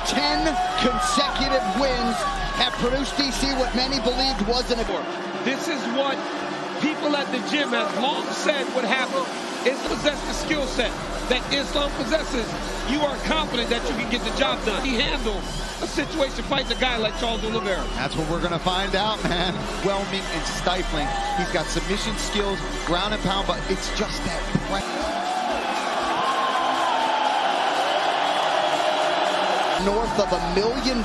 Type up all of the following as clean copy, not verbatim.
10 consecutive wins have produced DC what many believed wasn't a... This is what people at the gym have long said would happen. Is possess the skill set that Islam possesses. You are confident that you can get the job done. He handled a situation fighting a guy like Charles Oliveira. That's what we're going to find out, man. Whelming and stifling. He's got submission skills, ground and pound, but it's just that north of $1 million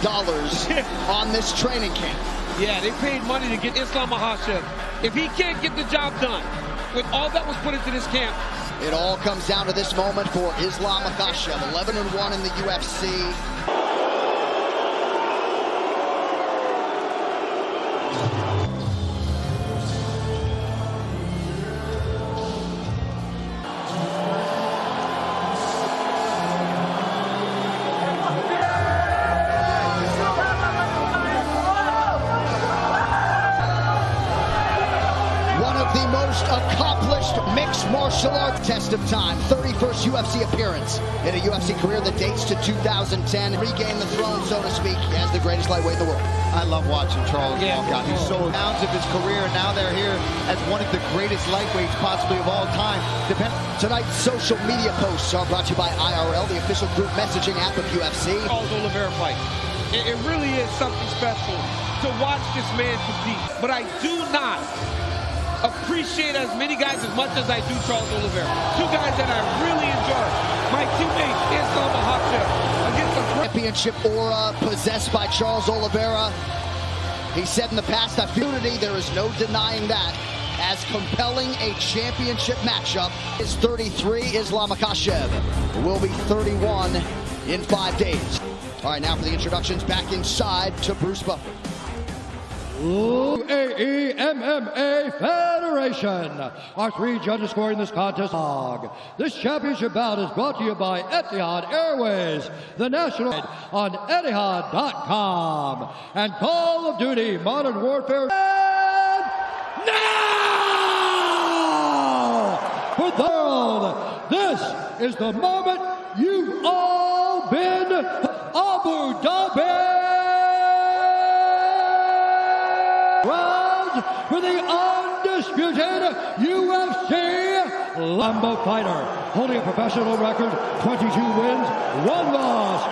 on this training camp. Yeah, they paid money to get Islam Makhachev. If he can't get the job done with all that was put into this camp, it all comes down to this moment for Islam Makhachev, 11-1 in the UFC. The most accomplished mixed martial arts test of time. 31st UFC appearance in a UFC career that dates to 2010. Regained the throne, so to speak, as the greatest lightweight in the world. I love watching Charles walk out. He's so pounds of his career, and now they're here as one of the greatest lightweights possibly of all time. Tonight's social media posts are brought to you by IRL, the official group messaging app of UFC. Charles Oliveira fight. It really is something special to watch this man compete. But I do not appreciate as many guys as much as I do Charles Oliveira. Two guys that I really enjoy. My teammate, Islam Makhachev, against the championship aura possessed by Charles Oliveira. He said in the past, I feel unity, there is no denying that. As compelling a championship matchup is 33, Islam Makhachev will be 31 in 5 days. All right, now for the introductions, back inside to Bruce Buffer. UAE MMA Federation. Our 3 judges scoring this contest. This championship bout is brought to you by Etihad Airways, the national on Etihad.com, and Call of Duty Modern Warfare. And now for the world, this is the moment you've all been Abu Dhabi. Round for the undisputed UFC Lambo fighter, holding a professional record, 22 wins, 1 loss.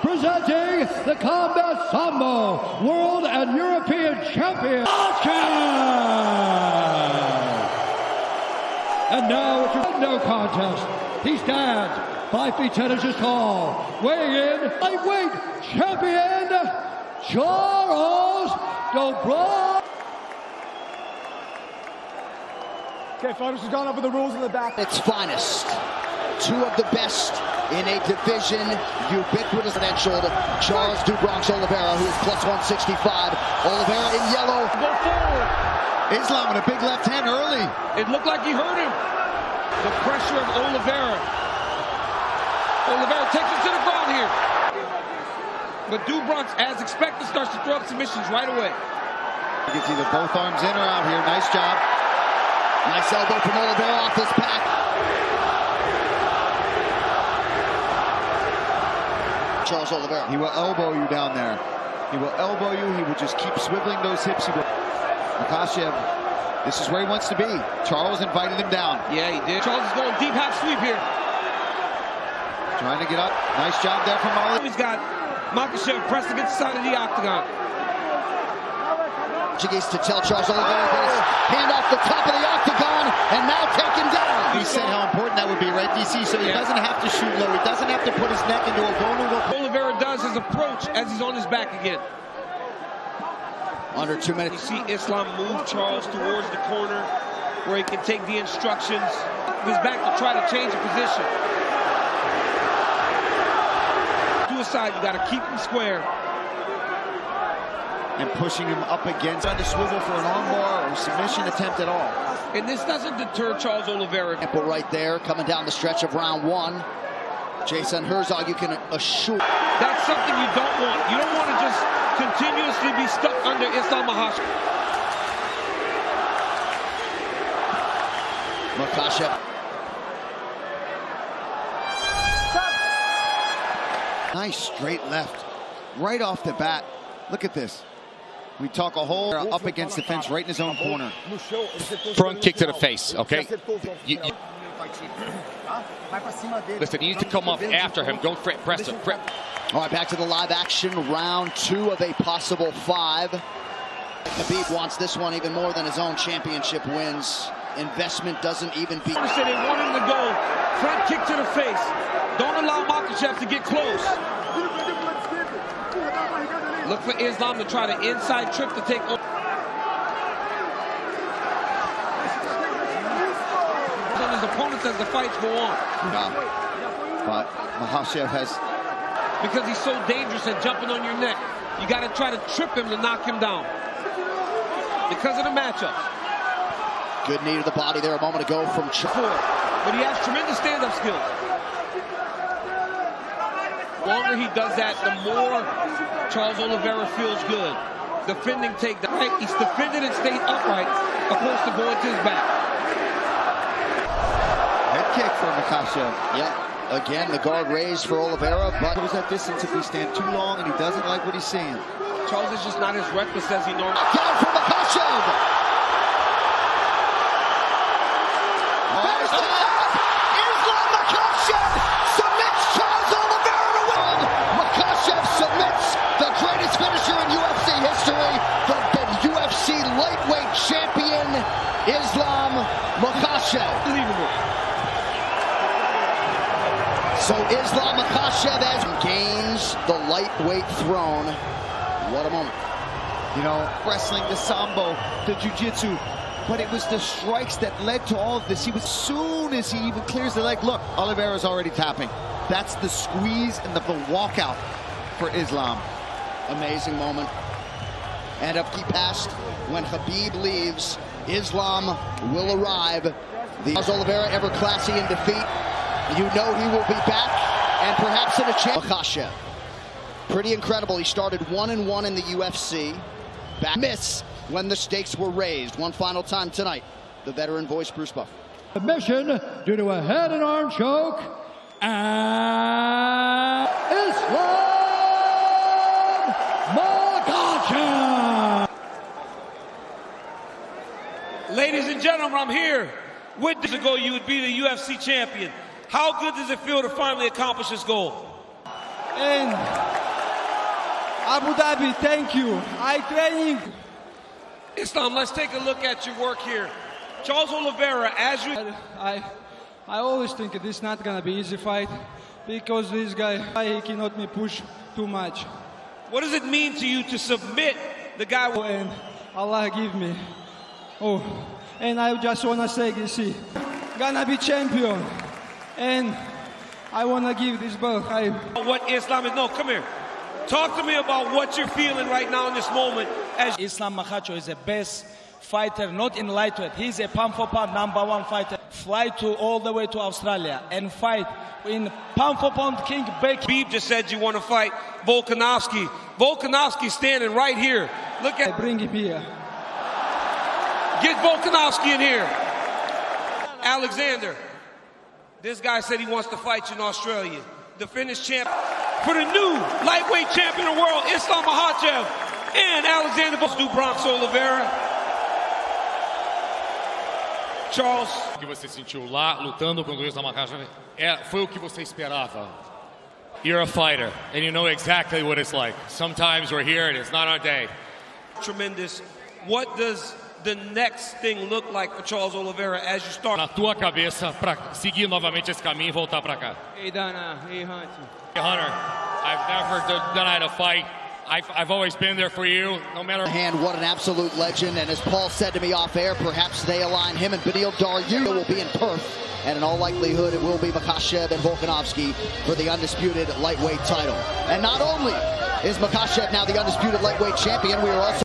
Presenting the Combat Sambo World and European Champion, Makhachev. And now it's a no contest. He stands 5 feet 10 inches tall, weighing in lightweight champion Charles Oliveira. Okay, fighters, has gone over the rules in the back. Its finest. 2 of the best in a division, ubiquitous credentialed Charles "Bronx" Oliveira, who is plus 165. Oliveira in yellow. Go forward. Islam with a big left hand early. It looked like he hurt him. The pressure of Oliveira. Oliveira takes it to the ground here. But Bronx, as expected, starts to throw up submissions right away. You can see either both arms in or out here. Nice job. Nice elbow from Oliveira off his back. Charles Oliveira. He will elbow you down there. He will elbow you. He will just keep swiveling those hips. He will. Makhachev, this is where he wants to be. Charles invited him down. Yeah, he did. Charles is going deep half sweep here. Trying to get up. Nice job there from Oliveira. He's got Makhachev pressed against the side of the octagon. Portuguese to tell Charles Oliveira this. Hand off the top of the octagon, and now taken down. He said how important that would be, right, DC? So he doesn't have to shoot low. He doesn't have to put his neck into a vulnerable... Oliveira does his approach as he's on his back again. Under 2 minutes. You see Islam move Charles towards the corner where he can take the instructions. His back to try to change the position. Suicide, you got to keep him square. And pushing him up against, trying to swivel for an armbar or submission attempt at all. And this doesn't deter Charles Oliveira. Right there, coming down the stretch of round 1. Jason Herzog, you can assure. That's something you don't want. You don't want to just continuously be stuck under Islam Makhachev. Makhachev. Nice straight left. right off the bat. Look at this. We talk a whole up against the fence right in his own corner. Front kick to the face, okay? Listen, you need to come up after him. Don't press him. All right, back to the live action. Round 2 of a possible 5. Khabib wants this one even more than his own championship wins. Investment doesn't even be. They want him to go front kick to the face. Don't allow Makhachev to get close. Look for Islam to try the inside trip to take over. On his opponents as the fights go on. But Makhachev has... Because he's so dangerous at jumping on your neck. You got to try to trip him to knock him down. Because of the matchup. Good knee to the body there a moment ago from But he has tremendous stand-up skills. The longer he does that, the more Charles Oliveira feels good. Defending takedown. Right? He's defended and stayed upright opposed to going to his back. Head kick for Makhachev. Yep. Again, the guard raised for Oliveira, but Goes that distance if we stand too long and he doesn't like what he's seeing. Charles is just not as reckless as he normally is. down from Makhachev. Islam Makhachev submits Charles Oliveira to win. Makhachev submits the greatest finisher in UFC history, the UFC lightweight champion, Islam Makhachev. Unbelievable. So Islam Makhachev as gains the lightweight throne. What a moment. You know, wrestling, the sambo, the jiu-jitsu, but it was the strikes that led to all of this. He was, as soon as he even clears the leg, look, Oliveira's already tapping. That's the squeeze and the walkout for Islam. Amazing moment. And if he passed, when Khabib leaves, Islam will arrive. Charles Oliveira, ever classy in defeat. You know he will be back, and perhaps in a chance. Makhachev, pretty incredible. He started 1-1 in the UFC. Back miss when the stakes were raised. One final time tonight. The veteran voice, Bruce Buffer. Submission due to a head and arm choke. And Islam Makhachev. Ladies and gentlemen, I'm here. With this ago, you would be the UFC champion. How good does it feel to finally accomplish this goal? And Abu Dhabi, thank you. training. Islam, let's take a look at your work here. Charles Oliveira, as you... I always think this is not gonna be easy fight because this guy, he cannot me push too much. What does it mean to you to submit the guy? And Allah give me. Oh, and I just wanna say, you see, gonna be champion. And I want to give this belt. What Islam is, no, come here. Talk to me about what you're feeling right now in this moment. As Islam Makhachev is the best fighter, not in lightweight. He's a pound-for-pound #1 fighter. Fly all the way to Australia and fight in pound-for-pound king Beck. Khabib just said you want to fight Volkanovski. Volkanovski standing right here. Look at. Bring him here. Get Volkanovski in here. Alexander. This guy said he wants to fight you in Australia. The Finnish champ for the new lightweight champion of the world, Islam Makhachev and Alexander do Bronx Oliveira. Charles. O que você sentiu lá, lutando contra o Islam Makhachev, foi o que você esperava. You're a fighter, and you know exactly what it's like. Sometimes we're here and it's not our day. Tremendous. What does the next thing look like for Charles Oliveira as you start? Na tua cabeça, para seguir novamente esse caminho e voltar para cá. Hey Dana, hey Hunter. Hey Hunter, I've never denied a fight. I've always been there for you, no matter. Hand, what an absolute legend. And as Paul said to me off air, perhaps they align him and Beneil Dariush will be in Perth. And in all likelihood, it will be Makhachev and Volkanovski for the undisputed lightweight title. And not only is Makhachev now the undisputed lightweight champion, we are also